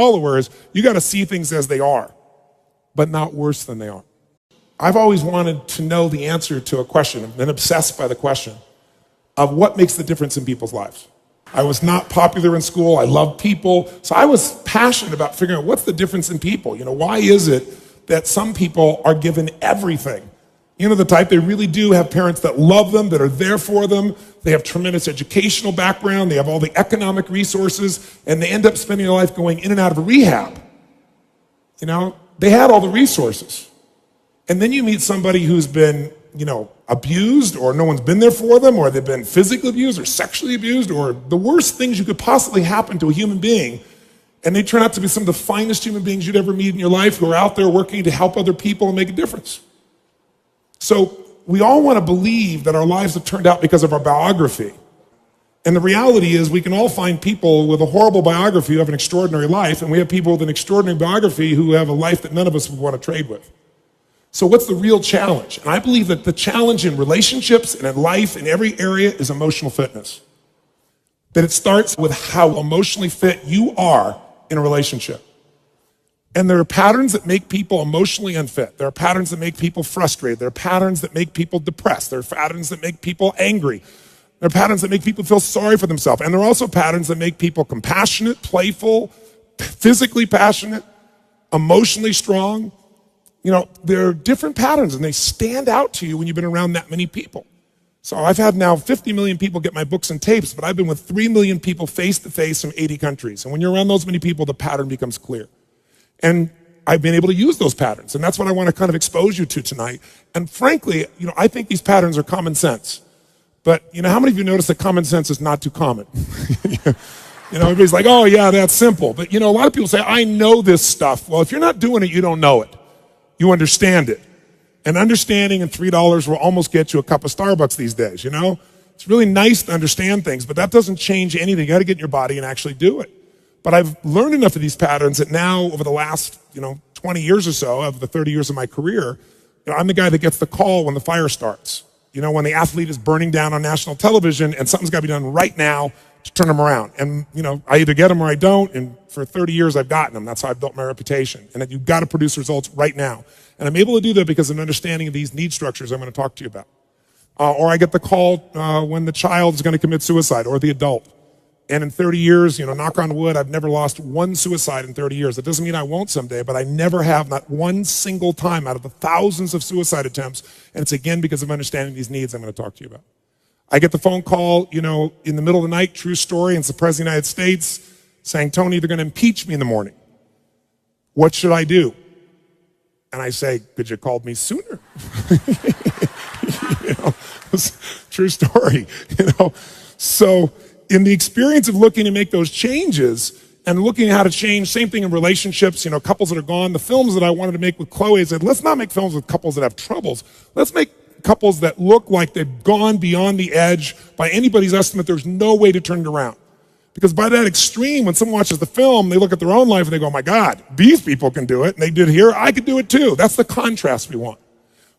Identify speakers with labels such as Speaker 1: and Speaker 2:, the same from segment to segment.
Speaker 1: followers, you got to see things as they are, but not worse than they are. I've always wanted to know the answer to a question. I've been obsessed by the question of what makes the difference in people's lives. I was not popular in school. I loved people. So I was passionate about figuring out what's the difference in people. Why is it that some people are given everything? The type, they really do have parents that love them, that are there for them. They have tremendous educational background. They have all the economic resources, and they end up spending their life going in and out of rehab. They had all the resources. And then you meet somebody who's been, abused, or no one's been there for them, or they've been physically abused or sexually abused, or the worst things you could possibly happen to a human being. And they turn out to be some of the finest human beings you'd ever meet in your life, who are out there working to help other people and make a difference. So we all want to believe that our lives have turned out because of our biography. And the reality is we can all find people with a horrible biography who have an extraordinary life, and we have people with an extraordinary biography who have a life that none of us would want to trade with. So what's the real challenge? And I believe that the challenge in relationships and in life, in every area, is emotional fitness. That it starts with how emotionally fit you are in a relationship. And there are patterns that make people emotionally unfit. There are patterns that make people frustrated. There are patterns that make people depressed. There are patterns that make people angry. There are patterns that make people feel sorry for themselves. And there are also patterns that make people compassionate, playful, physically passionate, emotionally strong. There are different patterns, and they stand out to you when you've been around that many people. So I've had now 50 million people get my books and tapes, but I've been with 3 million people face-to-face from 80 countries. And when you're around those many people, the pattern becomes clear. And I've been able to use those patterns, and that's what I want to kind of expose you to tonight. And frankly, I think these patterns are common sense. But how many of you notice that common sense is not too common? Everybody's like, oh yeah, that's simple. But a lot of people say, I know this stuff. Well, if you're not doing it, you don't know it. You understand it. And understanding and $3 will almost get you a cup of Starbucks these days, It's really nice to understand things, but that doesn't change anything. You got to get in your body and actually do it. But I've learned enough of these patterns that now, over the last, 20 years or so, of the 30 years of my career, I'm the guy that gets the call when the fire starts. When the athlete is burning down on national television and something's got to be done right now to turn them around. And, I either get them or I don't. And for 30 years, I've gotten them. That's how I've built my reputation. And that you've got to produce results right now. And I'm able to do that because of an understanding of these need structures I'm going to talk to you about. Or I get the call when the child is going to commit suicide, or the adult. And in 30 years, knock on wood, I've never lost one suicide in 30 years. That doesn't mean I won't someday, but I never have, not one single time out of the thousands of suicide attempts. And it's again because of understanding these needs I'm going to talk to you about. I get the phone call, in the middle of the night, true story, and it's the President of the United States saying, Tony, they're going to impeach me in the morning. What should I do? And I say, could you have called me sooner? True story, So in the experience of looking to make those changes and looking at how to change, same thing in relationships, couples that are gone, the films that I wanted to make with Chloe, I said, let's not make films with couples that have troubles. Let's make couples that look like they've gone beyond the edge. By anybody's estimate, there's no way to turn it around. Because by that extreme, when someone watches the film, they look at their own life and they go, oh my God, these people can do it. And they did here, I could do it too. That's the contrast we want.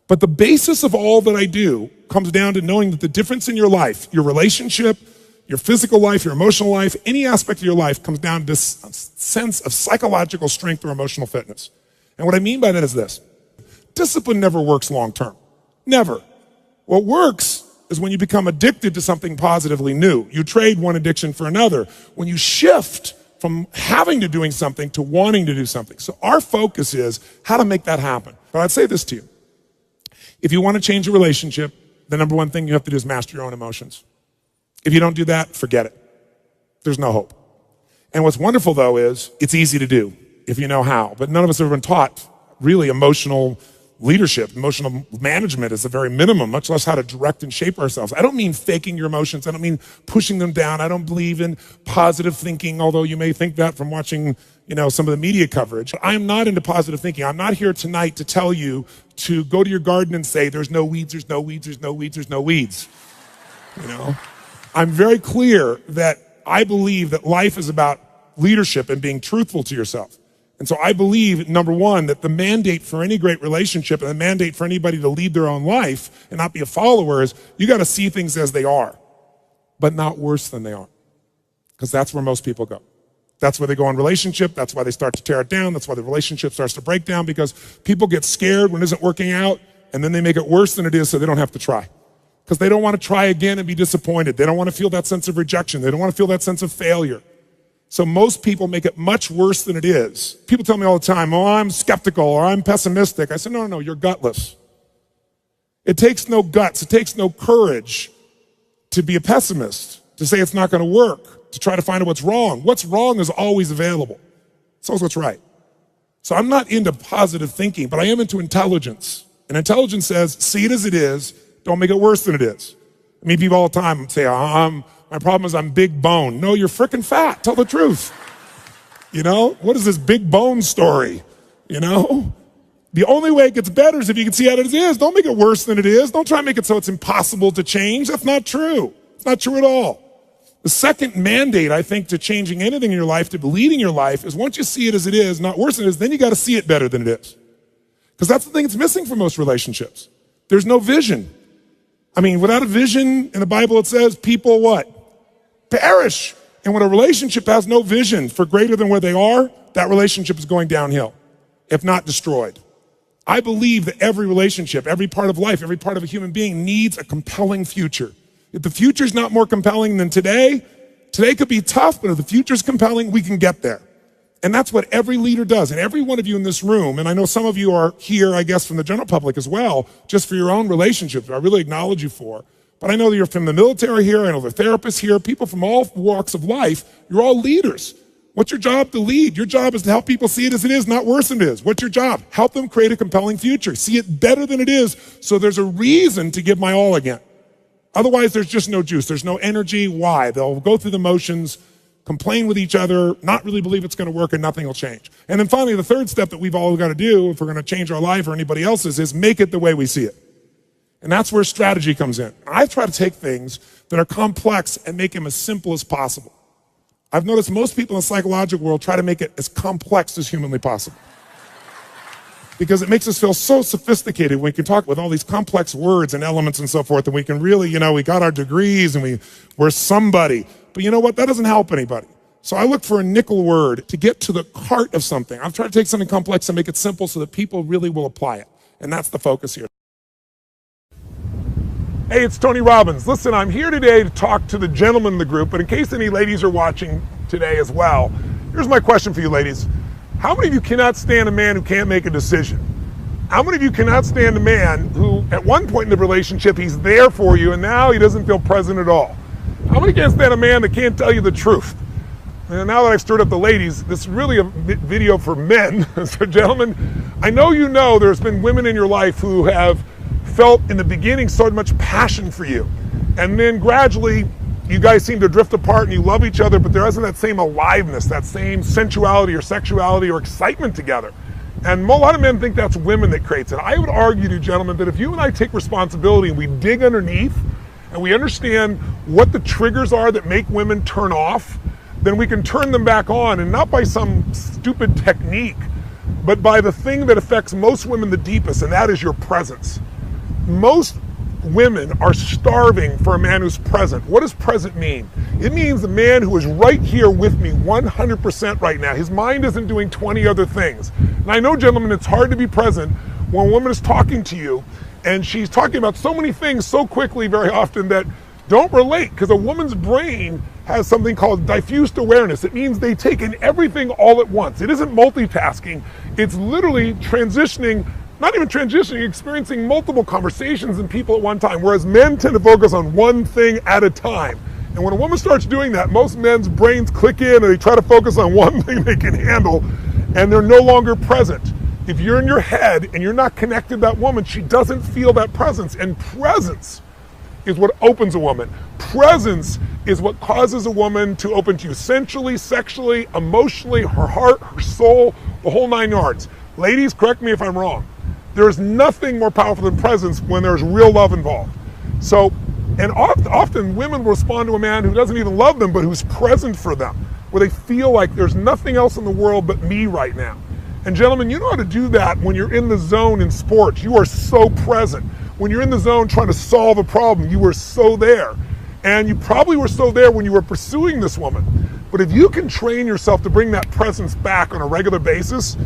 Speaker 1: But the basis of all that I do comes down to knowing that the difference in your life, your relationship, your physical life, your emotional life, any aspect of your life comes down to this sense of psychological strength or emotional fitness. And what I mean by that is this. Discipline never works long term. Never. What works is when you become addicted to something positively new. You trade one addiction for another. When you shift from having to doing something to wanting to do something. So our focus is how to make that happen. But I'd say this to you. If you want to change a relationship, the number one thing you have to do is master your own emotions. If you don't do that, forget it. There's no hope. And what's wonderful, though, is it's easy to do if you know how. But none of us have ever been taught really emotional leadership. Emotional management is the very minimum, much less how to direct and shape ourselves. I don't mean faking your emotions. I don't mean pushing them down. I don't believe in positive thinking, although you may think that from watching, some of the media coverage. I am not into positive thinking. I'm not here tonight to tell you to go to your garden and say, there's no weeds, there's no weeds, there's no weeds, there's no weeds. I'm very clear that I believe that life is about leadership and being truthful to yourself. And so I believe, number one, that the mandate for any great relationship and the mandate for anybody to lead their own life and not be a follower is you got to see things as they are, but not worse than they are. Because that's where most people go. That's why they go on relationship. That's why they start to tear it down. That's why the relationship starts to break down, because people get scared when it isn't working out, and then they make it worse than it is so they don't have to try. Because they don't want to try again and be disappointed. They don't want to feel that sense of rejection. They don't want to feel that sense of failure. So most people make it much worse than it is. People tell me all the time, oh, I'm skeptical or I'm pessimistic. I said, no, you're gutless. It takes no guts. It takes no courage to be a pessimist, to say it's not going to work, to try to find out what's wrong. What's wrong is always available. It's always what's right. So I'm not into positive thinking, but I am into intelligence. And intelligence says, see it as it is. Don't make it worse than it is. I mean, people all the time say, my problem is I'm big bone. No, you're freaking fat. Tell the truth. You know, what is this big bone story? You know, the only way it gets better is if you can see it as it is. Don't make it worse than it is. Don't try to make it so it's impossible to change. That's not true. It's not true at all. The second mandate, I think, to changing anything in your life, to leading your life, is once you see it as it is, not worse than it is, then you got to see it better than it is. Because that's the thing that's missing from most relationships. There's no vision. I mean, without a vision, in the Bible it says, people what? Perish. And when a relationship has no vision for greater than where they are, that relationship is going downhill, if not destroyed. I believe that every relationship, every part of life, every part of a human being needs a compelling future. If the future's not more compelling than today could be tough, but if the future's compelling, we can get there. And that's what every leader does. And every one of you in this room, and I know some of you are here, I guess, from the general public as well, just for your own relationships, I really acknowledge you for. But I know that you're from the military here, I know the therapists here, people from all walks of life, you're all leaders. What's your job? To lead. Your job is to help people see it as it is, not worse than it is. What's your job? Help them create a compelling future. See it better than it is, so there's a reason to give my all again. Otherwise, there's just no juice. There's no energy. Why? They'll go through the motions, complain with each other, not really believe it's going to work, and nothing will change. And then finally, the third step that we've all got to do if we're going to change our life or anybody else's is make it the way we see it. And that's where strategy comes in. I try to take things that are complex and make them as simple as possible. I've noticed most people in the psychological world try to make it as complex as humanly possible. Because it makes us feel so sophisticated when we can talk with all these complex words and elements and so forth, and we can really, we got our degrees and we're somebody. But you know what? That doesn't help anybody. So I look for a nickel word to get to the heart of something. I've tried to take something complex and make it simple so that people really will apply it. And that's the focus here. Hey, it's Tony Robbins. Listen, I'm here today to talk to the gentlemen in the group, but in case any ladies are watching today as well, here's my question for you ladies. How many of you cannot stand a man who can't make a decision? How many of you cannot stand a man who, at one point in the relationship, he's there for you, and now he doesn't feel present at all? How many can't stand a man that can't tell you the truth? And now that I've stirred up the ladies, this is really a video for men. So gentlemen, I know you know there's been women in your life who have felt in the beginning so much passion for you. And then gradually, you guys seem to drift apart and you love each other, but there isn't that same aliveness, that same sensuality or sexuality or excitement together. And a lot of men think that's women that creates it. I would argue to you, gentlemen, that if you and I take responsibility and we dig underneath and we understand what the triggers are that make women turn off, then we can turn them back on, and not by some stupid technique, but by the thing that affects most women the deepest, and that is your presence. Most women are starving for a man who's present. What does present mean? It means a man who is right here with me 100% right now. His mind isn't doing 20 other things. And I know, gentlemen, it's hard to be present when a woman is talking to you and she's talking about so many things so quickly very often that don't relate, because a woman's brain has something called diffused awareness. It means they take in everything all at once. It isn't multitasking. It's literally transitioning, not even transitioning, experiencing multiple conversations and people at one time, whereas men tend to focus on one thing at a time. And when a woman starts doing that, most men's brains click in and they try to focus on one thing they can handle, and they're no longer present. If you're in your head and you're not connected to that woman, she doesn't feel that presence. And presence is what opens a woman. Presence is what causes a woman to open to you sensually, sexually, emotionally, her heart, her soul, the whole 9 yards. Ladies, correct me if I'm wrong. There is nothing more powerful than presence when there's real love involved. So, and often women respond to a man who doesn't even love them, but who's present for them, where they feel like there's nothing else in the world but me right now. And gentlemen, you know how to do that when you're in the zone in sports. You are so present. When you're in the zone trying to solve a problem, you were so there. And you probably were so there when you were pursuing this woman.
Speaker 2: But if you can train yourself to bring that presence back on a regular basis,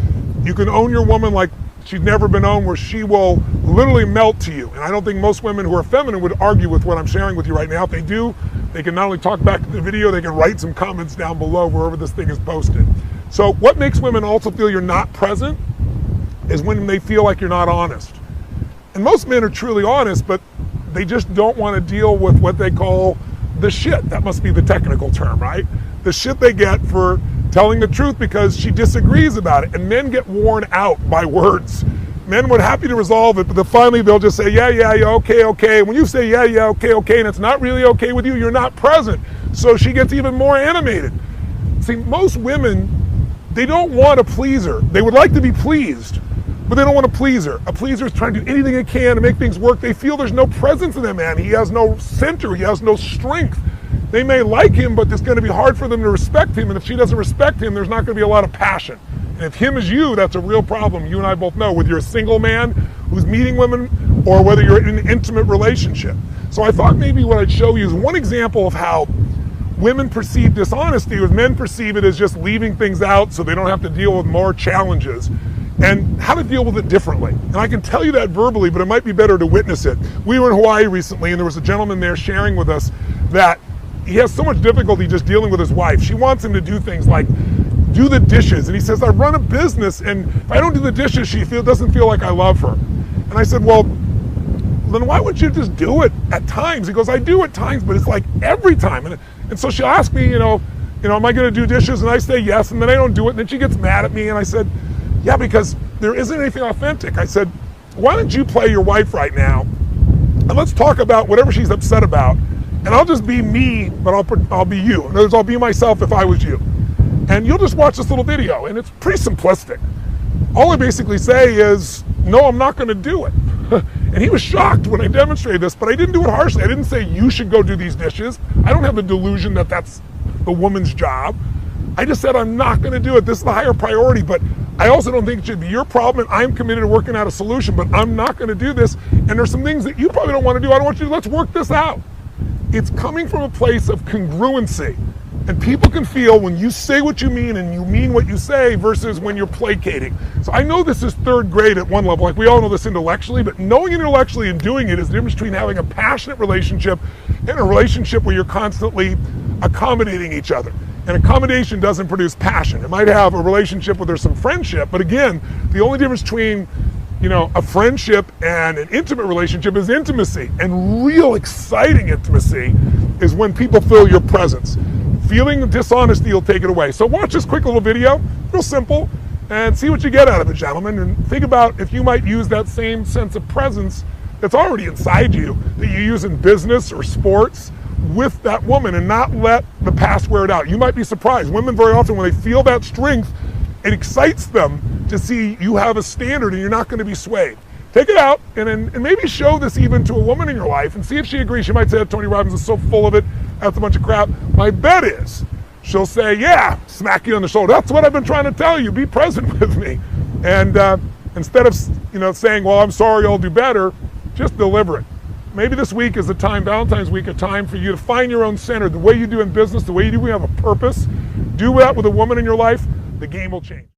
Speaker 2: you can own your woman like she's never been owned, where she will literally melt to you. And I don't think most women who are feminine would argue with what I'm sharing with you right now. If they do, they can not only talk back to the video, they can write some comments down below wherever this thing is posted. So what makes women also feel you're not present is when they feel like you're not honest. And most men are truly honest, but they just don't want to deal with what they call the shit. That must be the technical term, right? The shit they get for telling the truth because she disagrees about it. And men get worn out by words. Men would happy to resolve it, but then finally they'll just say, yeah, okay. When you say, yeah, okay, and it's not really okay with you, you're not present. So she gets even more animated. See, most women, they don't want a pleaser. They would like to be pleased, but they don't want to please her. A pleaser is trying to do anything it can to make things work. They feel there's no presence in that man. He has no center. He has no strength. They may like him, but it's going to be hard for them to respect him. And if she doesn't respect him, there's not going to be a lot of passion. And if him is you, that's a real problem. You and I both know, whether you're a single man who's meeting women or whether you're in an intimate relationship. So I thought maybe what I'd show you is one example of how women perceive dishonesty, as men perceive it as just leaving things out so they don't have to deal with more challenges, and how to deal with it differently. And I can tell you that verbally, but it might be better to witness it. We were in Hawaii recently, and there was a gentleman there sharing with us that he has so much difficulty just dealing with his wife. She wants him to do things like do the dishes. And he says, I run a business, and if I don't do the dishes, she doesn't feel like I love her. And I said, well, then why would you just do it at times? He goes, I do at times, but it's like every time. And so she'll ask me, am I going to do dishes? And I say yes, and then I don't do it. And then she gets mad at me, and I said, yeah, because there isn't anything authentic. I said, why don't you play your wife right now, and let's talk about whatever she's upset about, and I'll just be me, but I'll be you. In other words, I'll be myself if I was you. And you'll just watch this little video, and it's pretty simplistic. All I basically say is, no, I'm not going to do it. And he was shocked when I demonstrated this, but I didn't do it harshly. I didn't say you should go do these dishes. I don't have the delusion that that's the woman's job. I just said I'm not going to do it. This is the higher priority, but I also don't think it should be your problem, and I'm committed to working out a solution, but I'm not going to do this. And there's some things that you probably don't want to do. I don't want you to. Let's work this out. It's coming from a place of congruency. And people can feel when you say what you mean and you mean what you say versus when you're placating. So I know this is third grade at one level, like we all know this intellectually, but knowing it intellectually and doing it is the difference between having a passionate relationship and a relationship where you're constantly accommodating each other. And accommodation doesn't produce passion. It might have a relationship where there's some friendship, but again, the only difference between a friendship and an intimate relationship is intimacy. And real exciting intimacy is when people feel your presence. Feeling dishonesty will take it away. So watch this quick little video, real simple, and see what you get out of it, gentlemen. And think about if you might use that same sense of presence that's already inside you, that you use in business or sports, with that woman, and not let the past wear it out. You might be surprised. Women very often, when they feel that strength, it excites them to see you have a standard and you're not going to be swayed. Take it out and maybe show this even to a woman in your life and see if she agrees. She might say, Tony Robbins is so full of it, that's a bunch of crap. My bet is she'll say, yeah, smack you on the shoulder. That's what I've been trying to tell you. Be present with me. And instead of saying, well, I'm sorry, I'll do better, just deliver it. Maybe this week is the time, Valentine's week, a time for you to find your own center. The way you do in business, the way you do, we have a purpose. Do that with a woman in your life, the game will change.